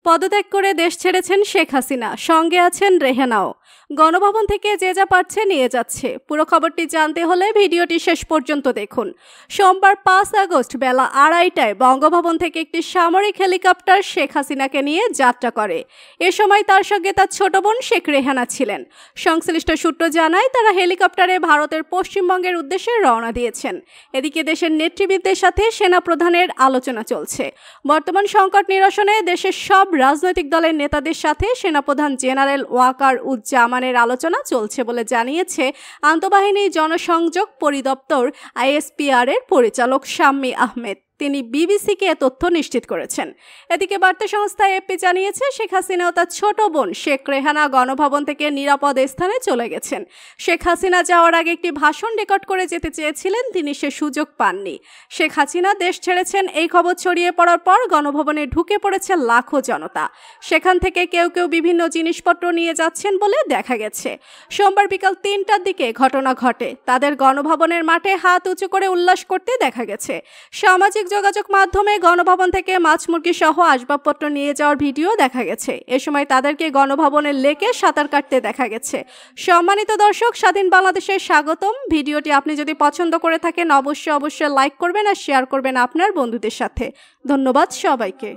পদত্যাগ করে দেশ ছেড়েছেন শেখ হাসিনা, সঙ্গে আছেন রেহানাও। গণভবন থেকে যে যা পারছে নিয়ে যাচ্ছে। পুরো খবরটি জানতে হলে ভিডিওটি শেষ পর্যন্ত দেখুন। সোমবার 5 আগস্ট বেলা 2:30টায় বঙ্গভবন থেকে একটি সামরিক হেলিকপ্টার শেখ হাসিনাকে নিয়ে যাত্রা করে। এ সময় তার সঙ্গে তার ছোট বোন শেখ রেহানা ছিলেন। সংশ্লিষ্ট সূত্র জানায় তারা হেলিকপ্টারে ভারতের পশ্চিমবঙ্গের উদ্দেশ্যে রওনা দিয়েছেন। এদিকে দেশের নেতৃবৃন্দের সাথে সেনাপ্রধানের আলোচনা চলছে। বর্তমান সংকট নিরসনে দেশের সব রাজনৈতিক দলের নেতাদের সাথে সেনাপ্রধান জেনারেল ওয়াকার উজ্জামানের আলোচনা চলছে বলে জানিয়েছে আন্তঃবাহিনী জনসংযোগ পরিদপ্তর আইএসপিআর এর পরিচালক শাম্মী আহমেদ। তিনি বিবিসিকে এ তথ্য নিশ্চিত করেছেন। এদিকে বার্তা সংস্থা এপি জানিয়েছে শেখ হাসিনা ও তার ছোট বোন শেখ রেহানা গণভবন থেকে নিরাপদ স্থানে চলে গেছেন। শেখ হাসিনা যাওয়ার আগে একটি ভাষণ রেকর্ড করে যেতে চেয়েছিলেন, তিনি সে সুযোগ পাননি। শেখ হাসিনা দেশ ছেড়েছেন এই খবর ছড়িয়ে পড়ার পর গণভবনে ঢুকে পড়েছে লাখো জনতা। সেখান থেকে কেউ কেউ বিভিন্ন জিনিসপত্র নিয়ে যাচ্ছেন বলে দেখা গেছে। সোমবার বিকাল 3টার দিকে ঘটনা ঘটে। তাদের গণভবনের মাঠে হাত উঁচু করে উল্লাস করতে দেখা গেছে। সামাজিক যোগাযোগ মাধ্যমে গণভবন থেকে মাছ মুরগি সহ আসবাবপত্র নিয়ে যাওয়ার ভিডিও দেখা গেছে। এ সময় তাদেরকে গণভবনের লেকে সাঁতার কাটতে দেখা গেছে। সম্মানিত দর্শক, স্বাধীন বাংলাদেশের স্বাগতম। ভিডিওটি আপনি যদি পছন্দ করে থাকেন অবশ্যই লাইক করবেন আর শেয়ার করবেন আপনার বন্ধুদের সাথে। ধন্যবাদ সবাইকে।